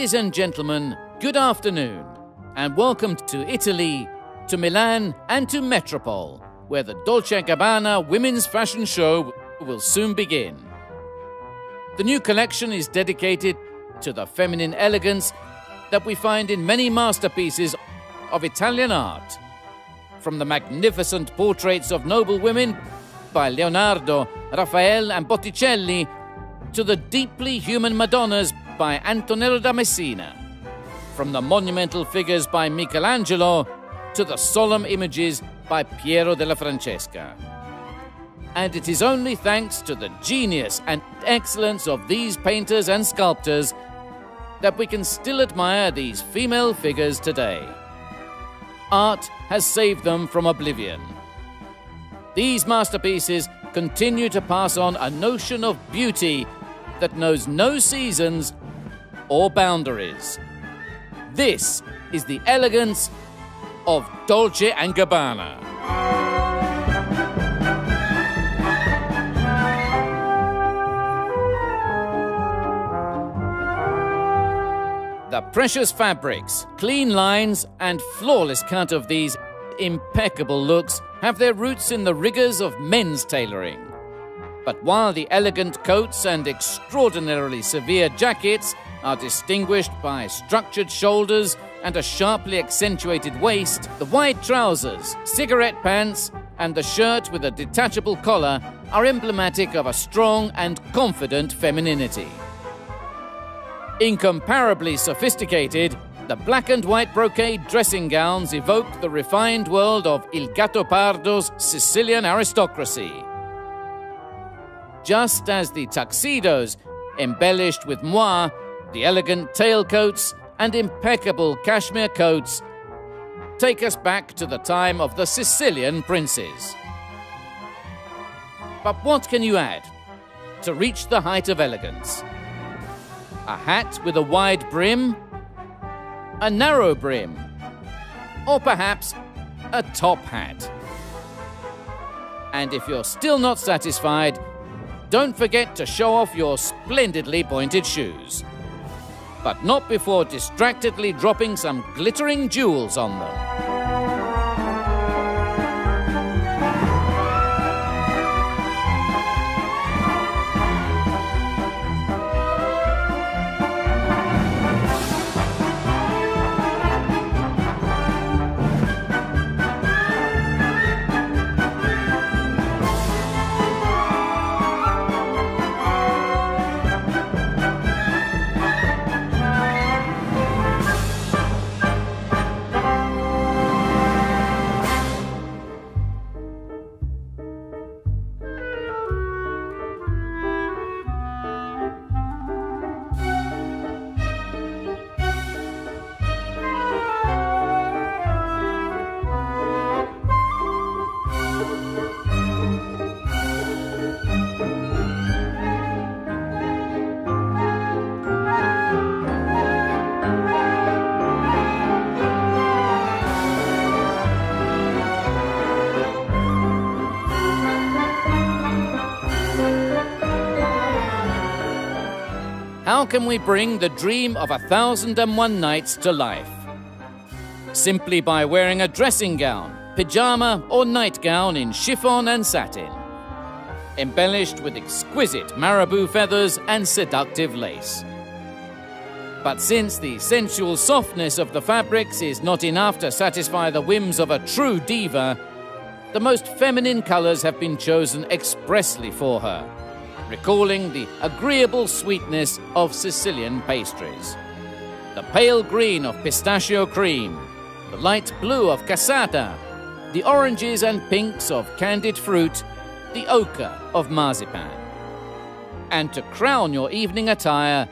Ladies and gentlemen, good afternoon, and welcome to Italy, to Milan and to Metropole, where the DolceGabbana Women's Fashion Show will soon begin. The new collection is dedicated to the feminine elegance that we find in many masterpieces of Italian art, from the magnificent portraits of noble women by Leonardo, Raphael and Botticelli, to the deeply human Madonnas by Antonello da Messina, from the monumental figures by Michelangelo to the solemn images by Piero della Francesca. And it is only thanks to the genius and excellence of these painters and sculptors that we can still admire these female figures today. Art has saved them from oblivion. These masterpieces continue to pass on a notion of beauty that knows no seasons or boundaries. This is the elegance of Dolce & Gabbana. The precious fabrics, clean lines and flawless cut of these impeccable looks have their roots in the rigors of men's tailoring. But while the elegant coats and extraordinarily severe jackets are distinguished by structured shoulders and a sharply accentuated waist, the wide trousers, cigarette pants, and the shirt with a detachable collar are emblematic of a strong and confident femininity. Incomparably sophisticated, the black and white brocade dressing gowns evoke the refined world of Il Gattopardo's Sicilian aristocracy. Just as the tuxedos, embellished with moire, the elegant tailcoats, and impeccable cashmere coats, take us back to the time of the Sicilian princes. But what can you add to reach the height of elegance? A hat with a wide brim? A narrow brim? Or perhaps a top hat? And if you're still not satisfied, don't forget to show off your splendidly pointed shoes. But not before distractedly dropping some glittering jewels on them. How can we bring the dream of 1,001 nights to life? Simply by wearing a dressing gown, pyjama or nightgown in chiffon and satin, embellished with exquisite marabou feathers and seductive lace. But since the sensual softness of the fabrics is not enough to satisfy the whims of a true diva, the most feminine colors have been chosen expressly for her, recalling the agreeable sweetness of Sicilian pastries. The pale green of pistachio cream, the light blue of cassata, the oranges and pinks of candied fruit, the ochre of marzipan. And to crown your evening attire,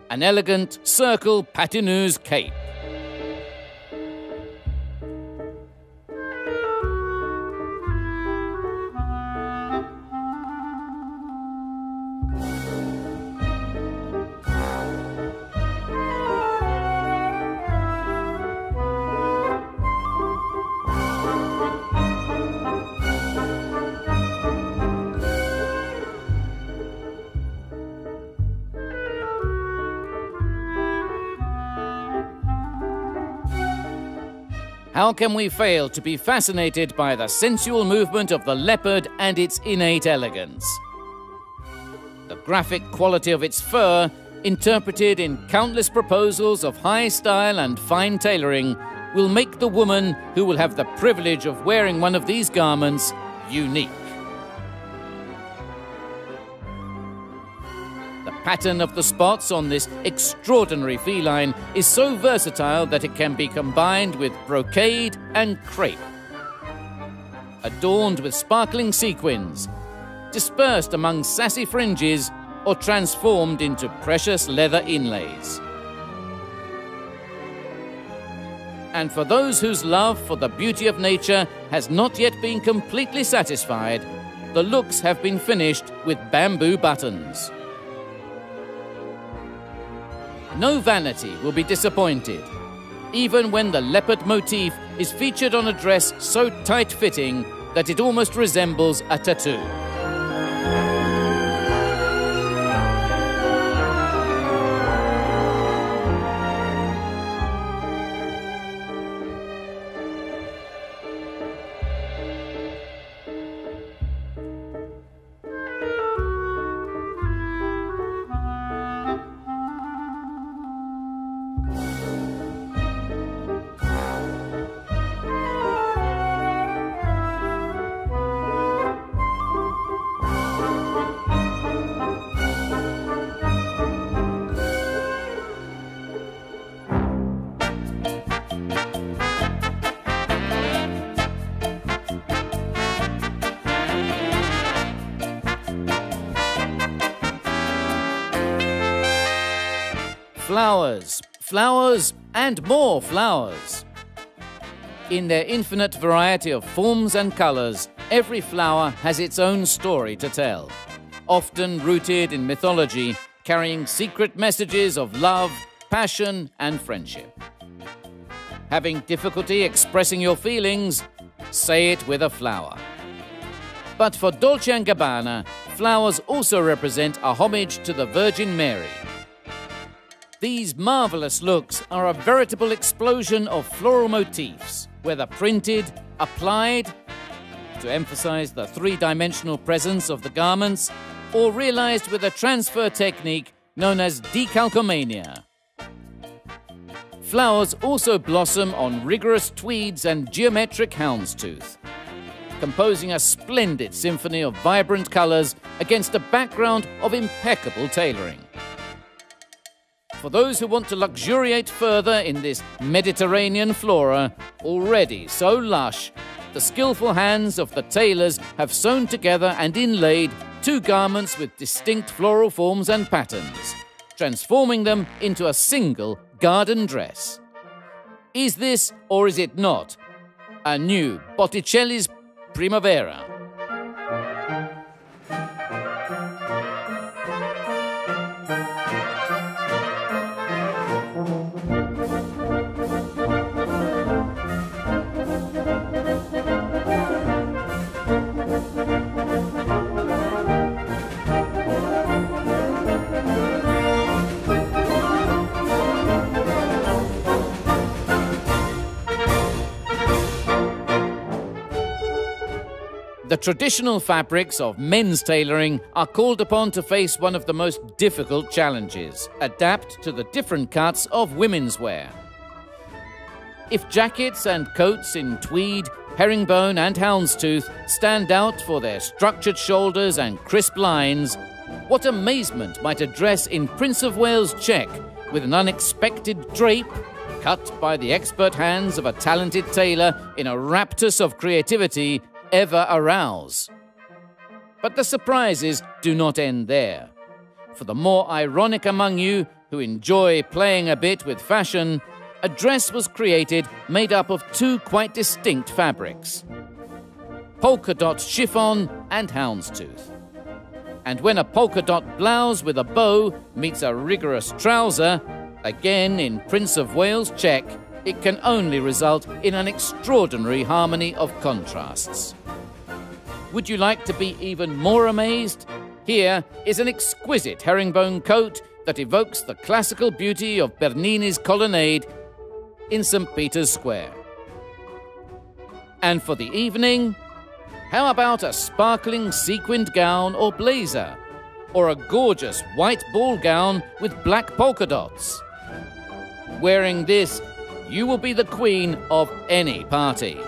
an elegant circle patineuse cape. how can we fail to be fascinated by the sensual movement of the leopard and its innate elegance? The graphic quality of its fur, interpreted in countless proposals of high style and fine tailoring, will make the woman who will have the privilege of wearing one of these garments unique. The pattern of the spots on this extraordinary feline is so versatile that it can be combined with brocade and crepe, adorned with sparkling sequins, dispersed among sassy fringes, or transformed into precious leather inlays. And for those whose love for the beauty of nature has not yet been completely satisfied, the looks have been finished with bamboo buttons. No vanity will be disappointed, even when the leopard motif is featured on a dress so tight-fitting that it almost resembles a tattoo. Flowers, flowers, and more flowers. In their infinite variety of forms and colors, every flower has its own story to tell, often rooted in mythology, carrying secret messages of love, passion, and friendship. Having difficulty expressing your feelings? Say it with a flower. But for DolceGabbana, flowers also represent a homage to the Virgin Mary. These marvelous looks are a veritable explosion of floral motifs, whether printed, applied, to emphasize the three-dimensional presence of the garments, or realized with a transfer technique known as decalcomania. Flowers also blossom on rigorous tweeds and geometric houndstooth, composing a splendid symphony of vibrant colors against a background of impeccable tailoring. For those who want to luxuriate further in this Mediterranean flora, already so lush, the skillful hands of the tailors have sewn together and inlaid two garments with distinct floral forms and patterns, transforming them into a single garden dress. Is this, or is it not, a new Botticelli's Primavera? The traditional fabrics of men's tailoring are called upon to face one of the most difficult challenges: adapt to the different cuts of women's wear. If jackets and coats in tweed, herringbone and houndstooth stand out for their structured shoulders and crisp lines, what amazement might a dress in Prince of Wales check with an unexpected drape, cut by the expert hands of a talented tailor in a raptus of creativity, ever arouse? But the surprises do not end there. For the more ironic among you who enjoy playing a bit with fashion, a dress was created made up of two quite distinct fabrics: polka dot chiffon and houndstooth. And when a polka dot blouse with a bow meets a rigorous trouser, again in Prince of Wales check, it can only result in an extraordinary harmony of contrasts. Would you like to be even more amazed? Here is an exquisite herringbone coat that evokes the classical beauty of Bernini's colonnade in St. Peter's Square. And for the evening, how about a sparkling sequined gown or blazer, or a gorgeous white ball gown with black polka dots? Wearing this, you will be the queen of any party.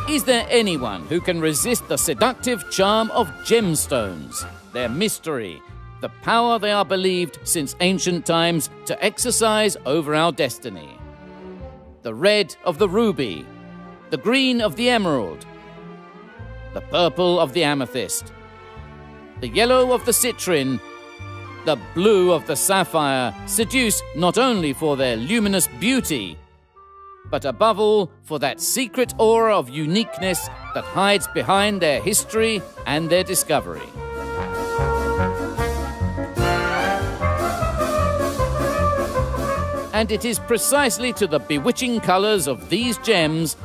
Is there anyone who can resist the seductive charm of gemstones, their mystery, the power they are believed since ancient times to exercise over our destiny? The red of the ruby, the green of the emerald, the purple of the amethyst, the yellow of the citrin, the blue of the sapphire seduce not only for their luminous beauty, but above all for that secret aura of uniqueness that hides behind their history and their discovery. And it is precisely to the bewitching colours of these gems,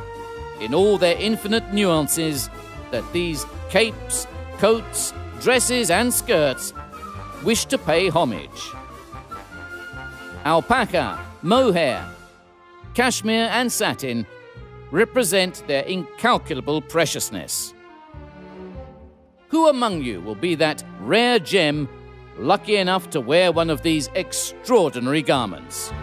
in all their infinite nuances, that these capes, coats, dresses and skirts wish to pay homage. Alpaca, mohair, cashmere and satin represent their incalculable preciousness. Who among you will be that rare gem lucky enough to wear one of these extraordinary garments?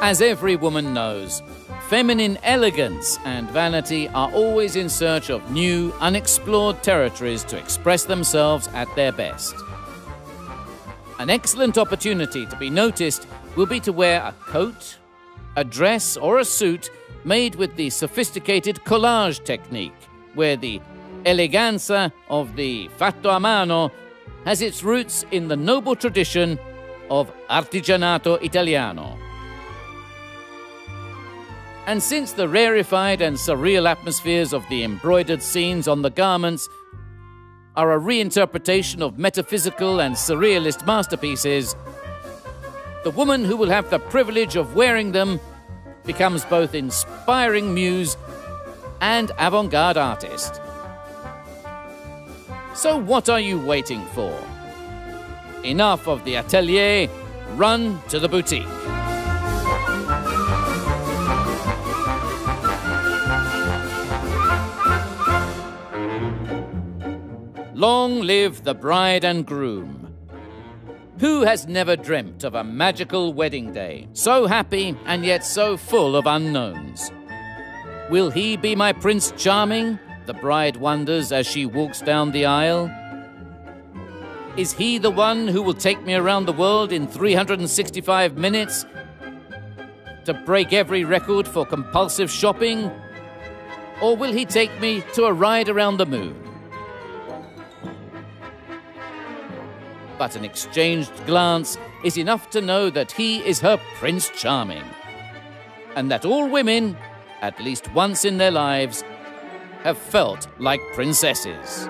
As every woman knows, feminine elegance and vanity are always in search of new, unexplored territories to express themselves at their best. An excellent opportunity to be noticed will be to wear a coat, a dress or a suit made with the sophisticated collage technique, where the eleganza of the fatto a mano has its roots in the noble tradition of artigianato italiano. And since the rarefied and surreal atmospheres of the embroidered scenes on the garments are a reinterpretation of metaphysical and surrealist masterpieces, the woman who will have the privilege of wearing them becomes both inspiring muse and avant-garde artist. So what are you waiting for? Enough of the atelier, run to the boutique. Long live the bride and groom. Who has never dreamt of a magical wedding day, so happy and yet so full of unknowns? Will he be my Prince Charming? The bride wonders as she walks down the aisle. Is he the one who will take me around the world in 365 minutes to break every record for compulsive shopping? Or will he take me to a ride around the moon? But an exchanged glance is enough to know that he is her Prince Charming, and that all women, at least once in their lives, have felt like princesses.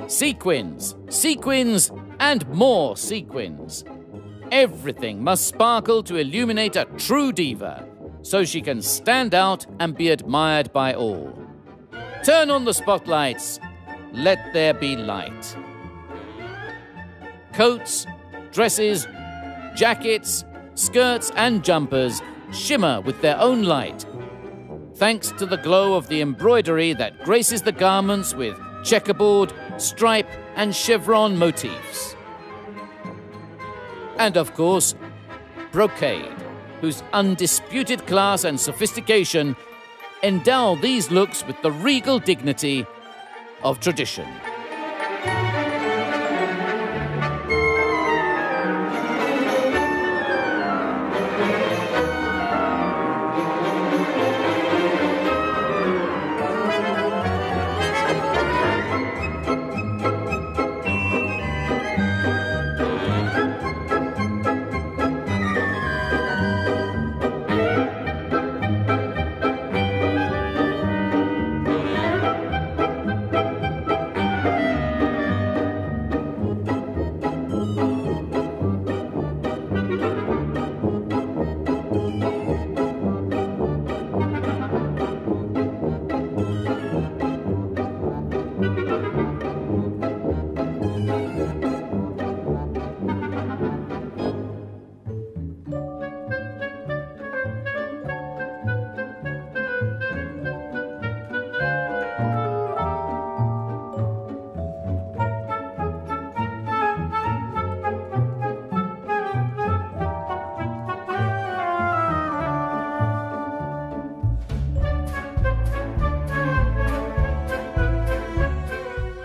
Sequins, sequins, and more sequins. Everything must sparkle to illuminate a true diva, so she can stand out and be admired by all. Turn on the spotlights. Let there be light. Coats, dresses, jackets, skirts, and jumpers shimmer with their own light, thanks to the glow of the embroidery that graces the garments with checkerboard, stripe, and chevron motifs. And of course, brocade, whose undisputed class and sophistication endow these looks with the regal dignity of tradition.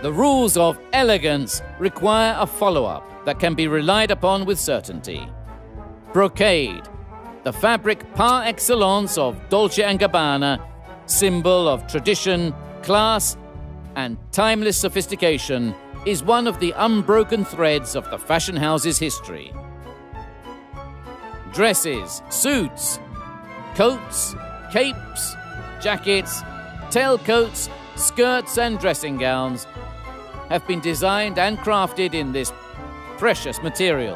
The rules of elegance require a follow-up that can be relied upon with certainty. Brocade, the fabric par excellence of DolceGabbana, symbol of tradition, class, and timeless sophistication, is one of the unbroken threads of the fashion house's history. Dresses, suits, coats, capes, jackets, tailcoats, skirts, and dressing gowns have been designed and crafted in this precious material,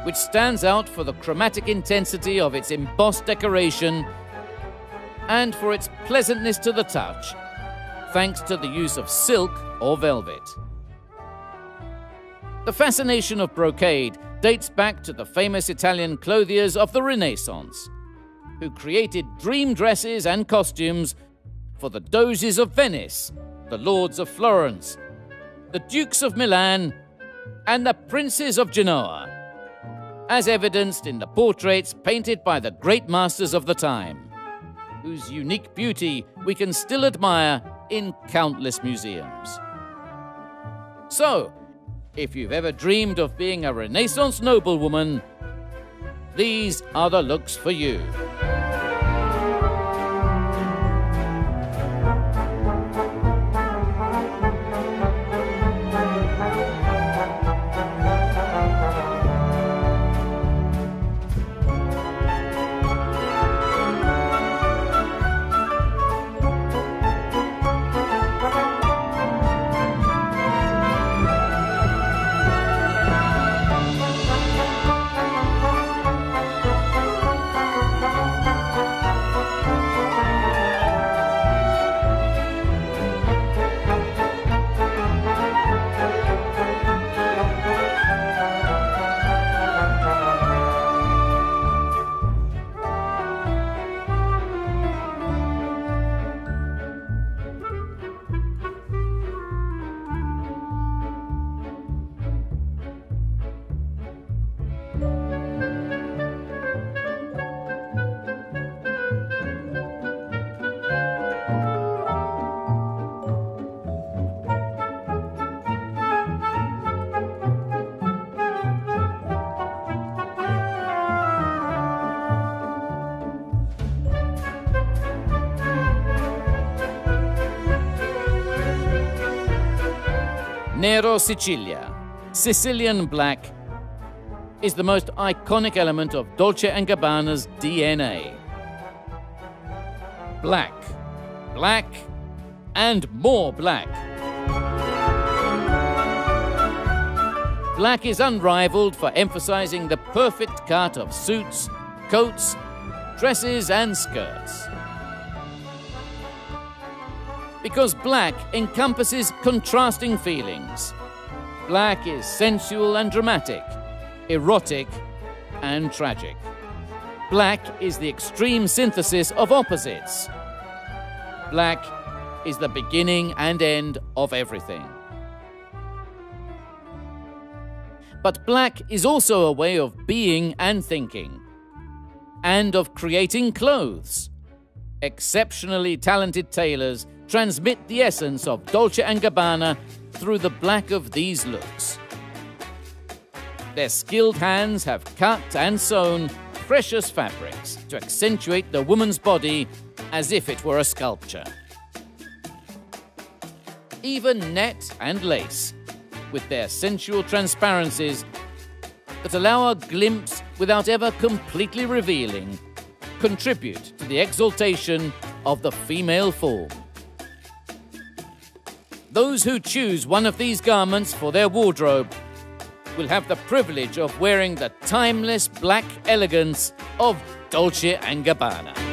which stands out for the chromatic intensity of its embossed decoration and for its pleasantness to the touch, thanks to the use of silk or velvet. The fascination of brocade dates back to the famous Italian clothiers of the Renaissance, who created dream dresses and costumes for the Doges of Venice, the Lords of Florence, the Dukes of Milan, and the Princes of Genoa, as evidenced in the portraits painted by the great masters of the time, whose unique beauty we can still admire in countless museums. So, if you've ever dreamed of being a Renaissance noblewoman, these are the looks for you. Nero Sicilia, Sicilian black, is the most iconic element of DolceGabbana's DNA. Black, black, and more black. Black is unrivaled for emphasizing the perfect cut of suits, coats, dresses, and skirts. Because black encompasses contrasting feelings. Black is sensual and dramatic, erotic and tragic. Black is the extreme synthesis of opposites. Black is the beginning and end of everything. But black is also a way of being and thinking, and of creating clothes. Exceptionally talented tailors transmit the essence of DolceGabbana through the black of these looks. Their skilled hands have cut and sewn precious fabrics to accentuate the woman's body as if it were a sculpture. Even net and lace, with their sensual transparencies that allow a glimpse without ever completely revealing, contribute to the exaltation of the female form. Those who choose one of these garments for their wardrobe will have the privilege of wearing the timeless black elegance of DolceGabbana.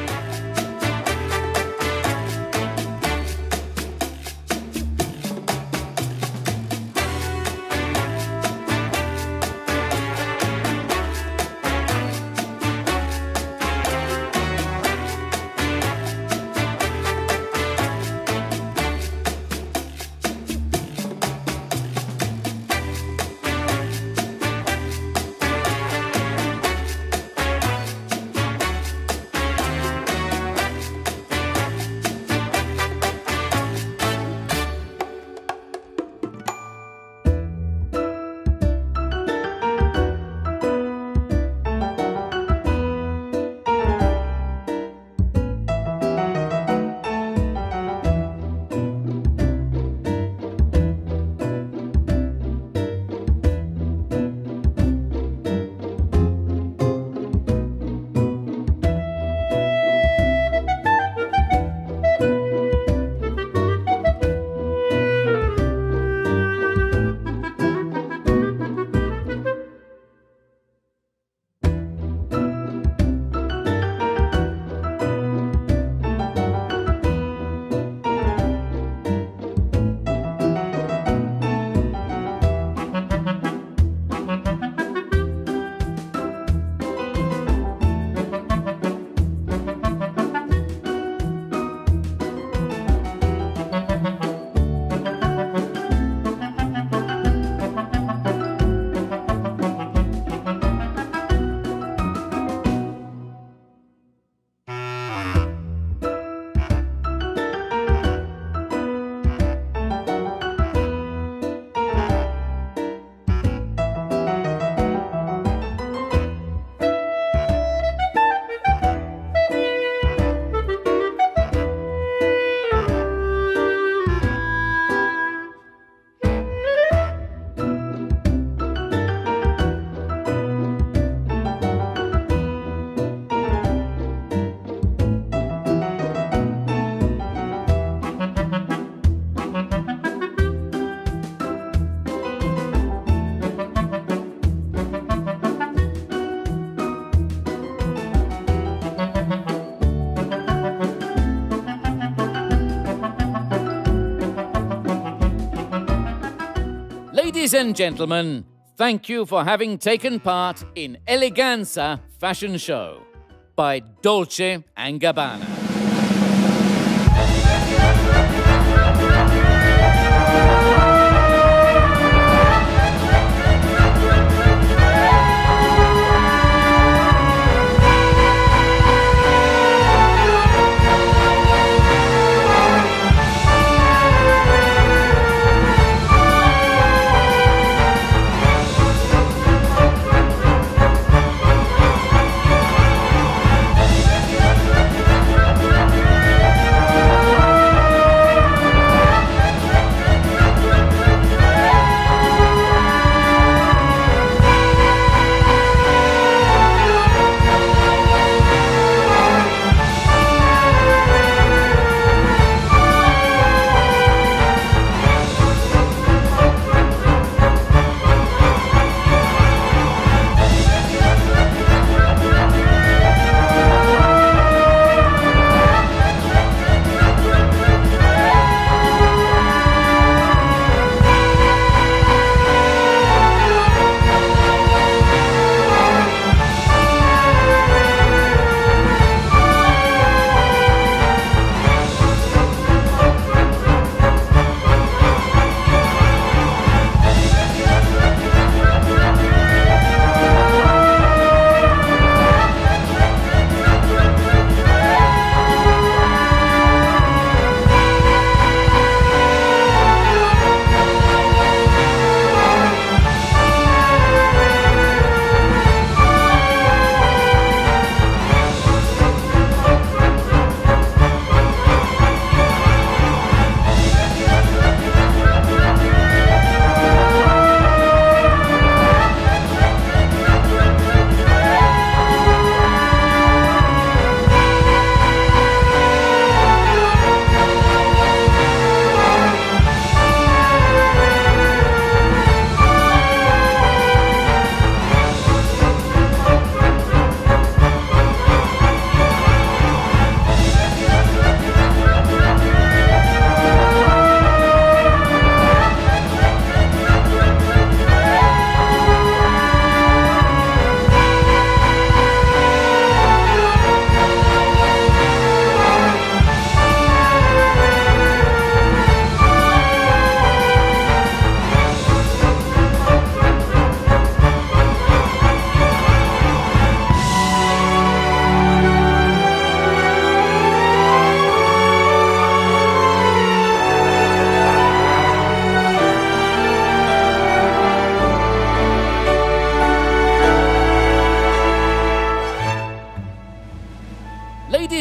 Ladies and gentlemen, thank you for having taken part in Eleganza Fashion Show by DolceGabbana.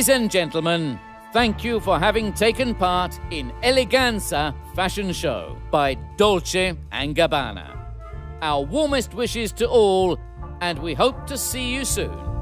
Ladies and gentlemen, thank you for having taken part in Eleganza Fashion Show by DolceGabbana. Our warmest wishes to all, and we hope to see you soon.